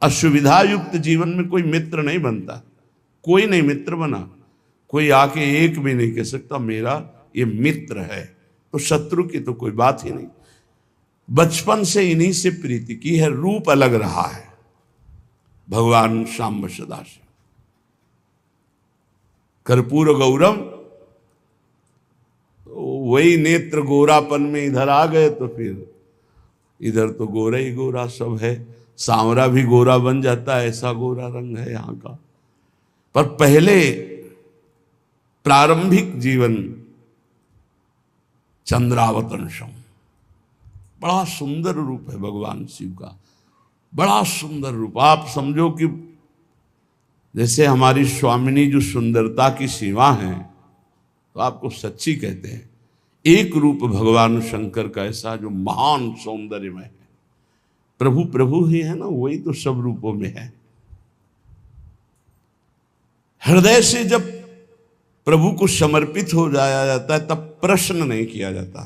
असुविधा युक्त जीवन में कोई मित्र नहीं बनता, कोई नहीं मित्र बना, कोई आके एक भी नहीं कह सकता मेरा ये मित्र है। तो शत्रु की तो कोई बात ही नहीं। बचपन से इन्हीं से प्रीति की है, रूप अलग रहा है भगवान श्याम सदाशिव। कर्पूर गौरम, वही नेत्र गोरापन में इधर आ गए तो फिर इधर तो गोरा ही गोरा सब है। सांवरा भी गोरा बन जाता है, ऐसा गोरा रंग है यहाँ का। पर पहले प्रारंभिक जीवन चंद्रावतंशम, बड़ा सुंदर रूप है भगवान शिव का, बड़ा सुंदर रूप। आप समझो कि जैसे हमारी स्वामिनी जो सुंदरता की सीमा है, तो आपको सच्ची कहते हैं एक रूप भगवान शंकर का ऐसा जो महान सौंदर्यमय है। प्रभु प्रभु ही है ना, वही तो सब रूपों में है। हृदय से जब प्रभु को समर्पित हो जाया जाता है तब प्रश्न नहीं किया जाता।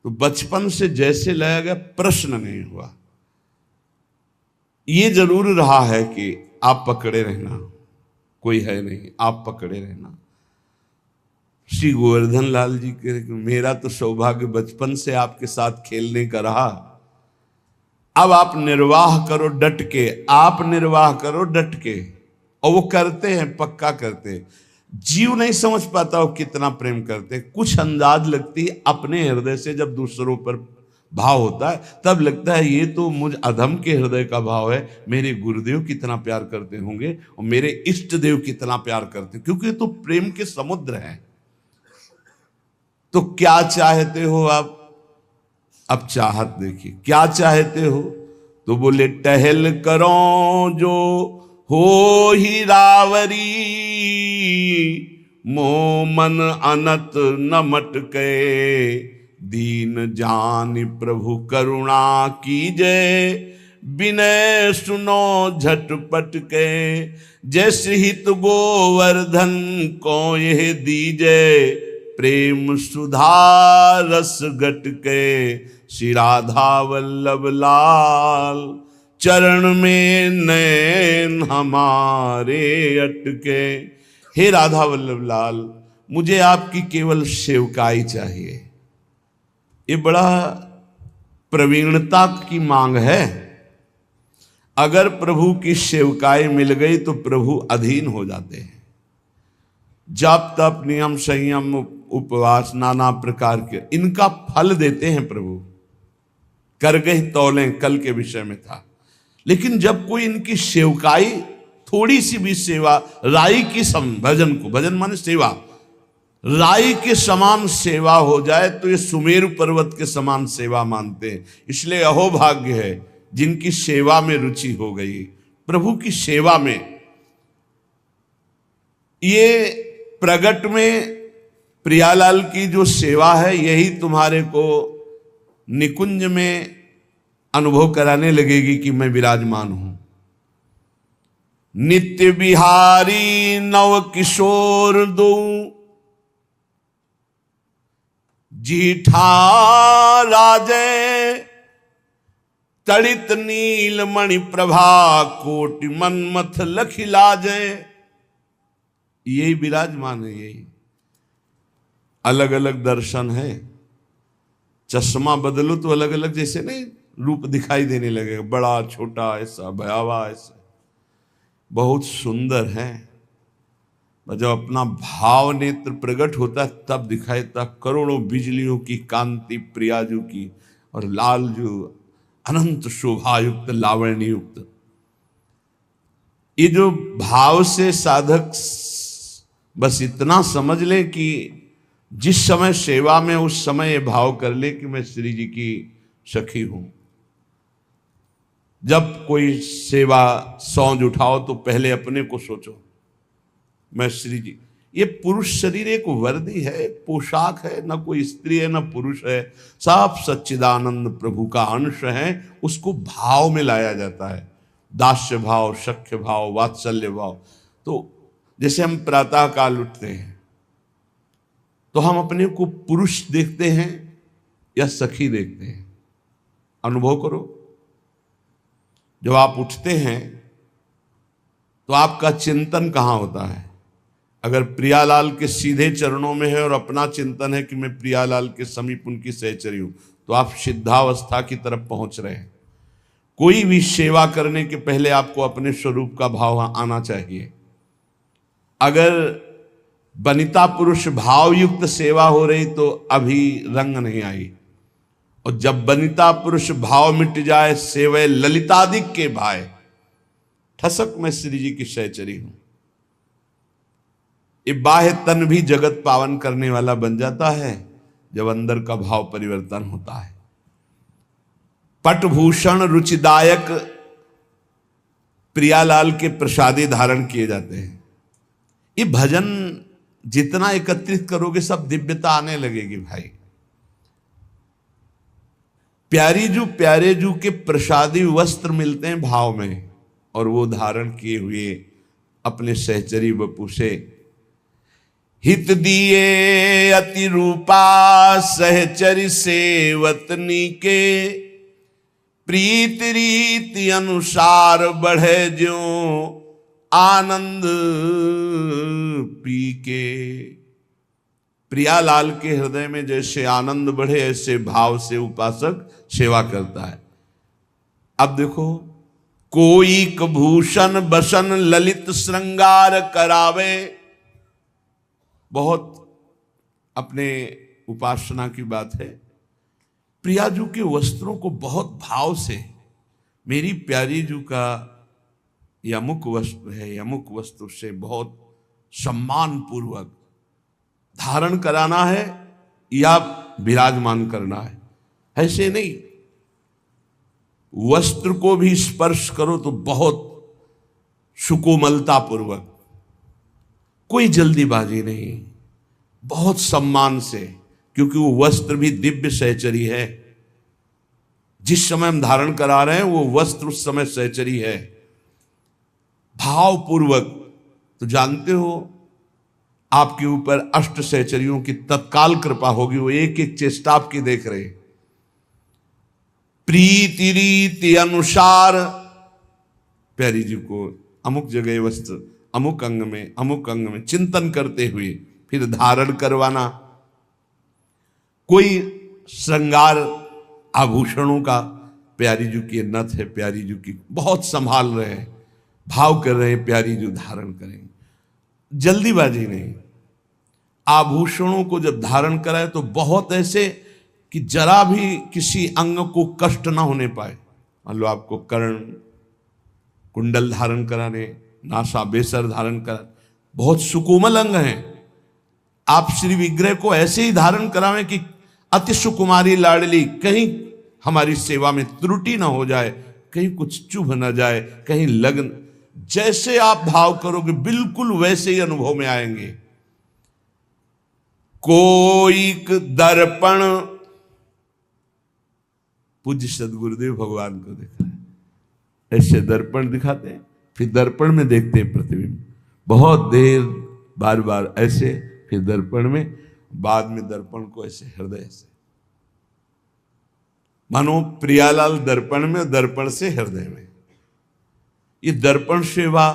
तो बचपन से जैसे लाया गया प्रश्न नहीं हुआ। ये जरूर रहा है कि आप पकड़े रहना, कोई है नहीं, आप पकड़े रहना। श्री गोवर्धन लाल जी के मेरा तो सौभाग्य बचपन से आपके साथ खेलने का रहा। अब आप निर्वाह करो डट के, आप निर्वाह करो डट के। और वो करते हैं, पक्का करते हैं। जीव नहीं समझ पाता वो कितना प्रेम करते। कुछ अंदाज लगती है अपने हृदय से, जब दूसरों पर भाव होता है तब लगता है ये तो मुझ अधम के हृदय का भाव है। मेरे गुरुदेव कितना प्यार करते होंगे और मेरे इष्ट देव कितना प्यार करते, क्योंकि ये तो प्रेम के समुद्र हैं। तो क्या चाहते हो आप? अब चाहत देखिए, क्या चाहते हो? तो बोले टहल करो जो हो ही रावरी, मोह मन अनत न मटके, दीन जान प्रभु करुणा कीजय, विनय सुनो झटपट के, जैसे हित गोवर्धन को यह दीजय, प्रेम सुधा रस गट के, श्री राधा वल्लभ लाल, चरण में नैन हमारे अटके। हे राधा वल्लभ लाल, मुझे आपकी केवल सेवकाई चाहिए। ये बड़ा प्रवीणता की मांग है। अगर प्रभु की सेवकाई मिल गई तो प्रभु अधीन हो जाते हैं। जप तप नियम संयम उपवास नाना प्रकार के इनका फल देते हैं प्रभु। कर गई तौलें कल के विषय में था। लेकिन जब कोई इनकी सेवकाई, थोड़ी सी भी सेवा, राई की सम, भजन को, भजन माने सेवा, राई के समान सेवा हो जाए तो ये सुमेरु पर्वत के समान सेवा मानते हैं। इसलिए अहोभाग्य है जिनकी सेवा में रुचि हो गई, प्रभु की सेवा में। ये प्रगट में प्रियालाल की जो सेवा है, यही तुम्हारे को निकुंज में अनुभव कराने लगेगी कि मैं विराजमान हूं। नित्य बिहारी नव किशोर दो, जीठा राजे, तड़ित नील मणि प्रभा, कोटि मनमथ लखिलाजे। यही विराजमान है। यही अलग अलग दर्शन है। चश्मा बदलो तो अलग अलग जैसे नहीं रूप दिखाई देने लगेगा, बड़ा छोटा ऐसा भयावह ऐसा। बहुत सुंदर है। जब अपना भाव नेत्र प्रकट होता है तब दिखाई देता करोड़ों बिजलियों की कांति प्रियाजू की, और लाल जो अनंत शोभायुक्त लावण्य युक्त। ये जो भाव से साधक बस इतना समझ ले कि जिस समय सेवा में उस समय ये भाव कर ले कि मैं श्री जी की सखी हूं। जब कोई सेवा सौंज उठाओ तो पहले अपने को सोचो, मैं श्री जी। ये पुरुष शरीर एक वर्दी है, पोशाक है, न कोई स्त्री है न पुरुष है, सब सच्चिदानंद प्रभु का अंश है। उसको भाव में लाया जाता है, दास्य भाव, सख्य भाव, वात्सल्य भाव। तो जैसे हम प्रातः काल उठते हैं तो हम अपने को पुरुष देखते हैं या सखी देखते हैं? अनुभव करो। जब आप उठते हैं तो आपका चिंतन कहाँ होता है? अगर प्रियालाल के सीधे चरणों में है और अपना चिंतन है कि मैं प्रियालाल के समीप उनकी सहचरी हूं, तो आप सिद्धावस्था की तरफ पहुंच रहे हैं। कोई भी सेवा करने के पहले आपको अपने स्वरूप का भाव आना चाहिए। अगर वनिता पुरुष भावयुक्त सेवा हो रही तो अभी रंग नहीं आई, और जब वनिता पुरुष भाव मिट जाए, सेवै ललितादिक के भाई, ठसक मैं श्री जी की सहचरी हूं। ये बाह्य तन भी जगत पावन करने वाला बन जाता है जब अंदर का भाव परिवर्तन होता है। पटभूषण रुचिदायक प्रियालाल के प्रसादी धारण किए जाते हैं। ये भजन जितना एकत्रित करोगे सब दिव्यता आने लगेगी भाई। प्यारे जू के प्रसादी वस्त्र मिलते हैं भाव में, और वो धारण किए हुए अपने सहचरी वपु से हित दिए अति रूपा सहचरी सेवतनी के, प्रीत रीति अनुसार बढ़े ज्यों आनंद पी के। प्रियालाल के हृदय में जैसे आनंद बढ़े, ऐसे भाव से उपासक सेवा करता है। अब देखो, कोई भूषण बसन ललित श्रृंगार करावे, बहुत अपने उपासना की बात है। प्रियाजू के वस्त्रों को बहुत भाव से, मेरी प्यारी जू का यह अमुक वस्त्र है, अमुक वस्त्र से बहुत सम्मान पूर्वक धारण कराना है या विराजमान करना है। ऐसे नहीं, वस्त्र को भी स्पर्श करो तो बहुत सुकोमलता पूर्वक, कोई जल्दीबाजी नहीं, बहुत सम्मान से, क्योंकि वो वस्त्र भी दिव्य सहचरी है। जिस समय हम धारण करा रहे हैं वो वस्त्र उस समय सहचरी है। भाव पूर्वक, तो जानते हो आपके ऊपर अष्ट सहचरियों की तत्काल कृपा होगी, वो एक एक चेष्टा आपकी देख रहे। प्रीति रीति अनुसार प्यारी जी को अमुक जगह वस्त्र, अमुक अंग में चिंतन करते हुए फिर धारण करवाना। कोई श्रृंगार आभूषणों का, प्यारी जी की नथ है, प्यारी जी की बहुत संभाल रहे हैं, भाव कर रहे हैं, प्यारी जी धारण करेंगे, जल्दीबाजी नहीं। आभूषणों को जब धारण कराए तो बहुत ऐसे कि जरा भी किसी अंग को कष्ट ना होने पाए। मान लो आपको कर्ण कुंडल धारण कराने, नासा बेसर धारण करा, बहुत सुकोमल अंग हैं, आप श्री विग्रह को ऐसे ही धारण करावें कि अति सुकुमारी लाडली, कहीं हमारी सेवा में त्रुटि ना हो जाए, कहीं कुछ चुभ ना जाए, कहीं लगन, जैसे आप भाव करोगे बिल्कुल वैसे ही अनुभव में आएंगे। कोई दर्पण, पूज्य सदगुरुदेव भगवान को देखा है, ऐसे दर्पण दिखाते हैं, फिर दर्पण में देखते हैं प्रतिबिंब, बहुत देर बार बार ऐसे, फिर दर्पण में, बाद में दर्पण को ऐसे हृदय से, मानो प्रियालाल दर्पण में, दर्पण से हृदय में। ये दर्पण सेवा,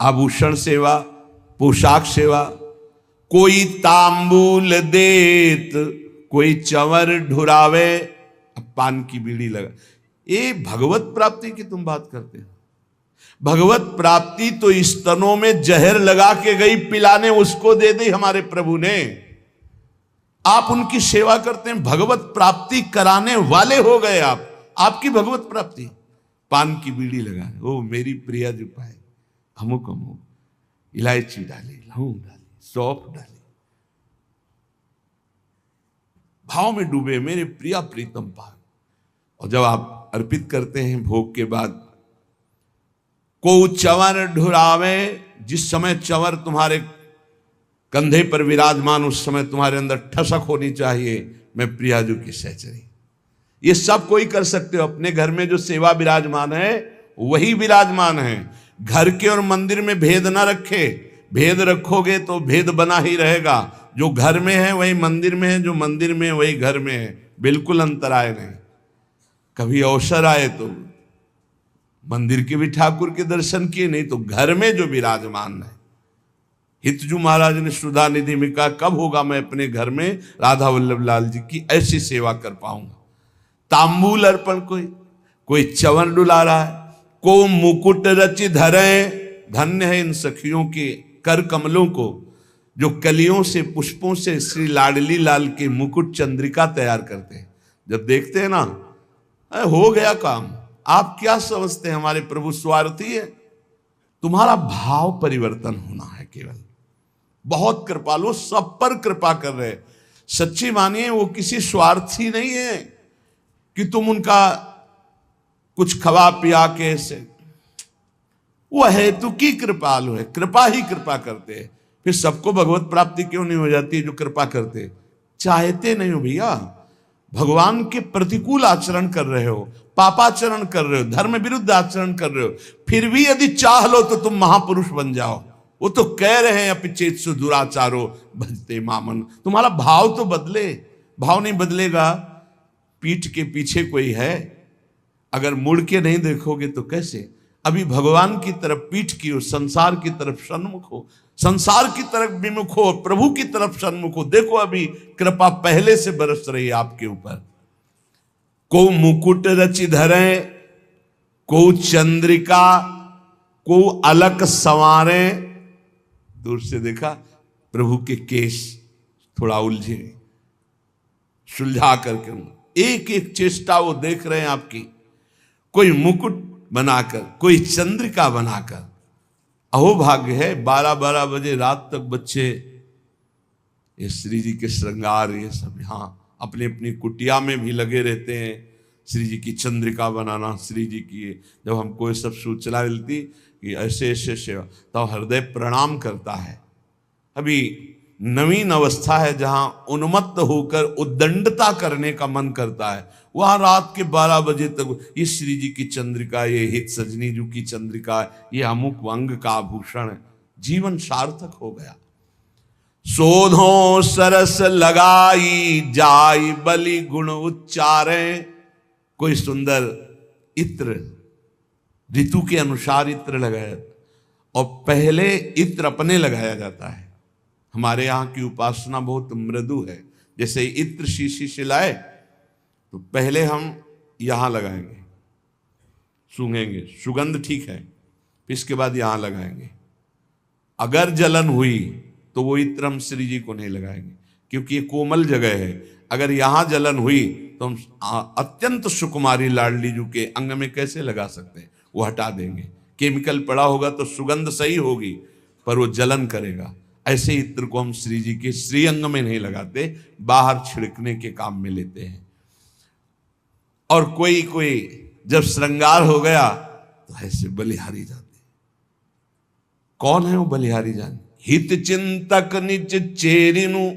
आभूषण सेवा, पोशाक सेवा, कोई तांबूल देत, कोई चंवर ढुरावे, पान की बीड़ी लगा। ये भगवत प्राप्ति की तुम बात करते हो। भगवत प्राप्ति तो स्तनों में जहर लगा के गई पिलाने, उसको दे दी हमारे प्रभु ने। आप उनकी सेवा करते हैं, भगवत प्राप्ति कराने वाले हो गए आप। आपकी भगवत प्राप्ति, पान की बीड़ी लगाए, ओ मेरी प्रिया जो पाए, अमुक अमुक, इलायची डाली, लौंग डाली, सौंफ डाली, भाव में डूबे, मेरे प्रिया प्रीतम पान। और जब आप अर्पित करते हैं भोग के बाद, को चंवर ढुरावे, जिस समय चंवर तुम्हारे कंधे पर विराजमान, उस समय तुम्हारे अंदर ठसक होनी चाहिए, मैं प्रियाजू की सहचरी। ये सब कोई कर सकते हो। अपने घर में जो सेवा विराजमान है वही विराजमान है। घर के और मंदिर में भेद ना रखे, भेद रखोगे तो भेद बना ही रहेगा। जो घर में है वही मंदिर में है, जो मंदिर में है वही घर में है, बिल्कुल अंतराय नहीं। कभी अवसर आए तो मंदिर के भी ठाकुर के दर्शन किए, नहीं तो घर में जो विराजमान है। हितजू महाराज ने सुधा निधि में कहा, कब होगा मैं अपने घर में राधा वल्लभ लाल जी की ऐसी सेवा कर पाऊंगा। तांबूल अर्पण, कोई चवन डुला रहा है, को मुकुट रचि धरे। धन्य है इन सखियों के कर कमलों को जो कलियों से, पुष्पों से श्री लाडली लाल के मुकुट चंद्रिका तैयार करते हैं। जब देखते हैं ना, हो गया काम। आप क्या समझते हैं हमारे प्रभु स्वार्थी है? तुम्हारा भाव परिवर्तन होना है केवल। बहुत कृपालु, सब पर कृपा कर रहे। सच्ची मानिए, वो किसी स्वार्थी नहीं है कि तुम उनका कुछ खवा पिया के ऐसे। वो हेतु की कृपालु है, कृपा ही कृपा करते हैं। फिर सबको भगवत प्राप्ति क्यों नहीं हो जाती है? जो कृपा करते, चाहते नहीं हो भैया। भगवान के प्रतिकूल आचरण कर रहे हो, पापाचरण कर रहे हो, धर्म विरुद्ध आचरण कर रहे हो, फिर भी यदि चाह लो तो तुम महापुरुष बन जाओ। वो तो कह रहे हैं अपिचेत सु दुराचारो भजते मामन। तुम्हारा भाव तो बदले। भाव नहीं बदलेगा, पीठ के पीछे कोई है, अगर मुड़ के नहीं देखोगे तो कैसे? अभी भगवान की तरफ पीठ की हो, संसार की तरफ सन्मुख हो, संसार की तरफ विमुख हो, प्रभु की तरफ सन्मुख हो। देखो अभी कृपा पहले से बरस रही है आपके ऊपर। को मुकुट रचि धरे, को चंद्रिका, को अलक संवारे। दूर से देखा प्रभु के केश थोड़ा उलझे, सुलझा करके एक एक चेष्टा वो देख रहे हैं आपकी। कोई मुकुट बनाकर, कोई चंद्रिका बनाकर। अहो भाग्य है, 12-12 बजे रात तक बच्चे ये श्री जी के श्रृंगार, ये सब यहाँ अपनी अपनी कुटिया में भी लगे रहते हैं। श्री जी की चंद्रिका बनाना, श्री जी की, जब हमको ये सब सूचना मिलती कि ऐसे ऐसे सेवा, तो हृदय प्रणाम करता है। अभी नवीन अवस्था है जहां उन्मत्त होकर उद्दंडता करने का मन करता है, वहां रात के 12 बजे तक ये श्री जी की चंद्रिका, ये हित सजनी जी की चंद्रिका, ये अमुक अंग का आभूषण है। जीवन सार्थक हो गया। शोधो सरस लगाई जाई बलि गुण उच्चारे। कोई सुंदर इत्र, ऋतु के अनुसार इत्र लगाया, और पहले इत्र अपने लगाया जाता है। हमारे यहाँ की उपासना बहुत मृदु है। जैसे इत्र शीशी से लाए तो पहले हम यहाँ लगाएंगे, सूंघेंगे, सुगंध ठीक है, फिर इसके बाद यहाँ लगाएंगे। अगर जलन हुई तो वो इत्र हम श्री जी को नहीं लगाएंगे, क्योंकि ये कोमल जगह है। अगर यहाँ जलन हुई तो हम अत्यंत सुकुमारी लाडली जी के अंग में कैसे लगा सकते हैं? वो हटा देंगे। केमिकल पड़ा होगा तो सुगंध सही होगी, पर वो जलन करेगा। ऐसे इत्र को हम श्री जी के श्रीअंग में नहीं लगाते, बाहर छिड़कने के काम में लेते हैं। और कोई कोई जब श्रृंगार हो गया तो ऐसे बलिहारी जाते। कौन है वो बलिहारी जान? हित चिंतक निज चेरिनु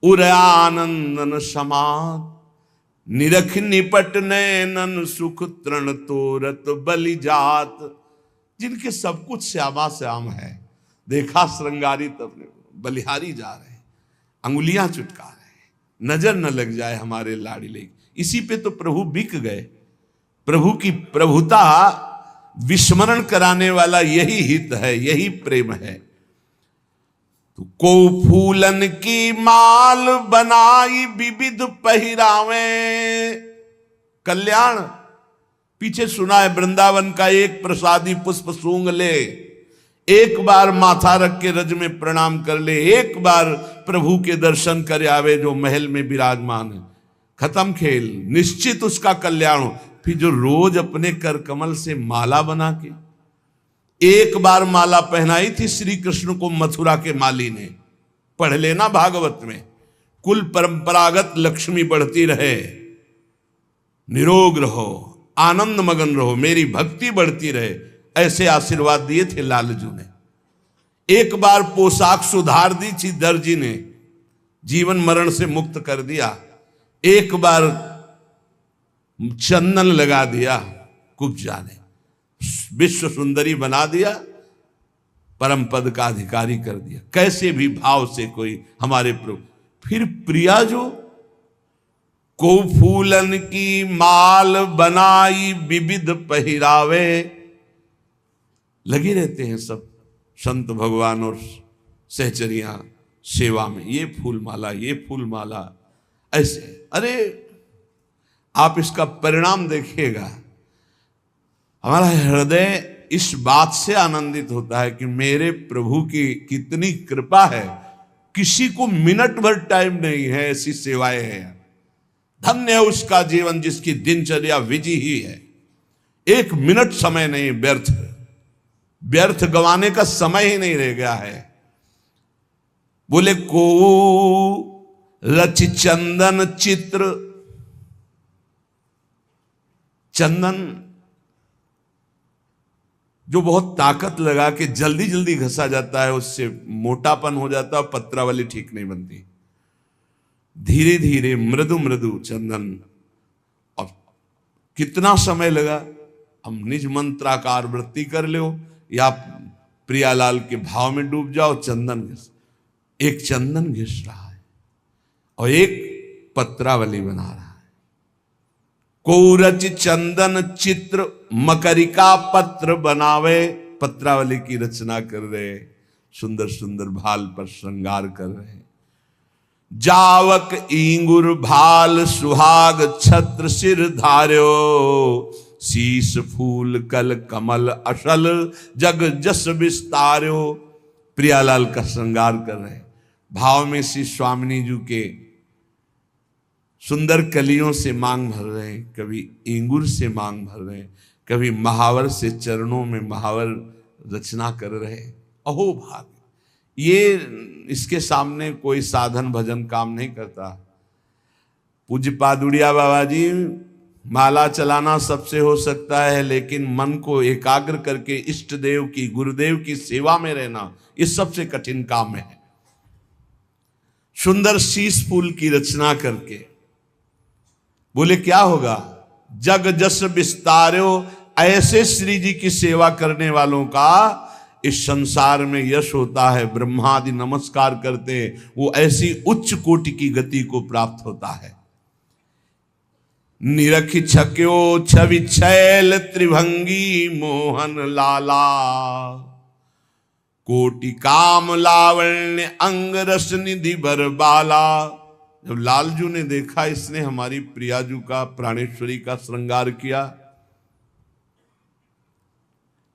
उर आनंदन समाद। निरख निपट नैनन सुख तृण तोरत बलि जात। जिनके सब कुछ श्यामा श्याम है, देखा श्रृंगारित अपने बलिहारी जा रहे हैं, अंगुलियां चुटका रहे हैं, नजर न लग जाए हमारे लाडले। इसी पे तो प्रभु बिक गए। प्रभु की प्रभुता विस्मरण कराने वाला यही हित है, यही प्रेम है। तो को फूलन की माल बनाई विविध पहिरावे। कल्याण पीछे सुना है, वृंदावन का एक प्रसादी पुष्प सूंघ ले, एक बार माथा रख के रज में प्रणाम कर ले, एक बार प्रभु के दर्शन कर आवे जो महल में विराजमान है, खत्म खेल, निश्चित उसका कल्याण हो। फिर जो रोज अपने कर कमल से माला बना के, एक बार माला पहनाई थी श्री कृष्ण को मथुरा के माली ने, पढ़ लेना भागवत में, कुल परंपरागत लक्ष्मी बढ़ती रहे, निरोग रहो, आनंद मगन रहो, मेरी भक्ति बढ़ती रहे, ऐसे आशीर्वाद दिए थे लालजू ने। एक बार पोशाक सुधार दी थी दर्जी ने, जीवन मरण से मुक्त कर दिया। एक बार चंदन लगा दिया, कुब्जा ने विश्व सुंदरी बना दिया, परम पद का अधिकारी कर दिया। कैसे भी भाव से कोई हमारे प्रभु। फिर प्रिया जो को फूलन की माल बनाई विविध पहिरावे। लगे रहते हैं सब संत भगवान और सहचरियां सेवा में, ये फूल माला, ये फूल माला, ऐसे। अरे आप इसका परिणाम देखिएगा, हमारा हृदय इस बात से आनंदित होता है कि मेरे प्रभु की कितनी कृपा है, किसी को मिनट भर टाइम नहीं है, ऐसी सेवाएं हैं। धन्य है उसका जीवन जिसकी दिनचर्या विधि ही है, एक मिनट समय नहीं व्यर्थ, व्यर्थ गंवाने का समय ही नहीं रह गया है। बोले को रच चंदन चित्र, चंदन जो बहुत ताकत लगा के जल्दी जल्दी घसा जाता है, उससे मोटापन हो जाता है, पत्रावली ठीक नहीं बनती। धीरे धीरे मृदु मृदु चंदन, और कितना समय लगा। हम निज मंत्राकार वृत्ति कर लो या प्रियालाल के भाव में डूब जाओ, चंदन घिस, एक चंदन घिस रहा है और एक पत्रावली बना रहा है। कोरच चंदन चित्र मकरिका पत्र बनावे, पत्रावली की रचना कर रहे, सुंदर सुंदर भाल पर श्रृंगार कर रहे। जावक इंगुर भाल सुहाग छत्र सिर धार्यो, शीश फूल कल कमल अशल जग जस विस्तार्यो। प्रियालाल का श्रृंगार कर रहे, भाव में श्री स्वामिनी जी के सुंदर कलियों से मांग भर रहे हैं, कभी इंगुर से मांग भर रहे हैं, कभी महावर से चरणों में महावर रचना कर रहे हैं। अहो भाग, ये इसके सामने कोई साधन भजन काम नहीं करता। पूज्य पादुड़िया बाबा जी, माला चलाना सबसे हो सकता है, लेकिन मन को एकाग्र करके इष्ट देव की, गुरुदेव की सेवा में रहना, ये सबसे कठिन काम है। सुंदर शीश फूल की रचना करके बोले क्या होगा, जग जस विस्तार्यो। ऐसे श्री जी की सेवा करने वालों का इस संसार में यश होता है, ब्रह्मादि नमस्कार करते हैं, वो ऐसी उच्च कोटि की गति को प्राप्त होता है। निरखि छक्यो छवि छैल त्रिभंगी मोहन लाला, कोटि काम लावण्य अंग रस निधि बरबाला। जब लालजू ने देखा इसने हमारी प्रियाजू का, प्राणेश्वरी का श्रृंगार किया,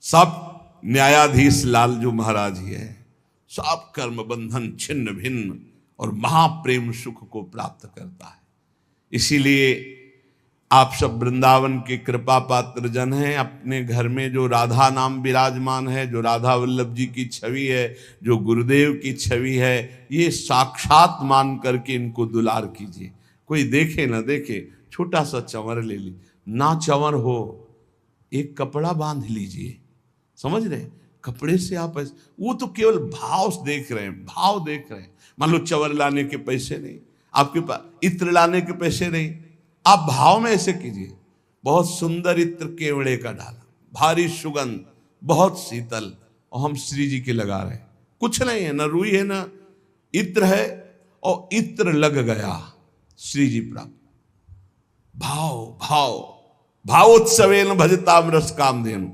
सब न्यायाधीश लालजू महाराज ही है, सब कर्म बंधन छिन्न भिन्न और महाप्रेम सुख को प्राप्त करता है। इसीलिए आप सब वृंदावन के कृपा पात्र जन हैं। अपने घर में जो राधा नाम विराजमान है, जो राधा वल्लभ जी की छवि है, जो गुरुदेव की छवि है, ये साक्षात मान करके इनको दुलार कीजिए। कोई देखे ना देखे, छोटा सा चंवर ले ली, ना चंवर हो एक कपड़ा बांध लीजिए, समझ रहे, कपड़े से आप वो तो केवल भाव देख रहे हैं, भाव देख रहे हैं। मान लो चंवर लाने के पैसे नहीं आपके पास, इत्र लाने के पैसे नहीं, आप भाव में ऐसे कीजिए, बहुत सुंदर इत्र केवड़े का डाला, भारी सुगंध, बहुत शीतल, और हम श्री जी के लगा रहे हैं। कुछ नहीं है, ना रुई है ना इत्र है, और इत्र लग गया, श्री जी प्राप्त। भाव भाव भावोत्सवेन भजताम रस कामधेनु,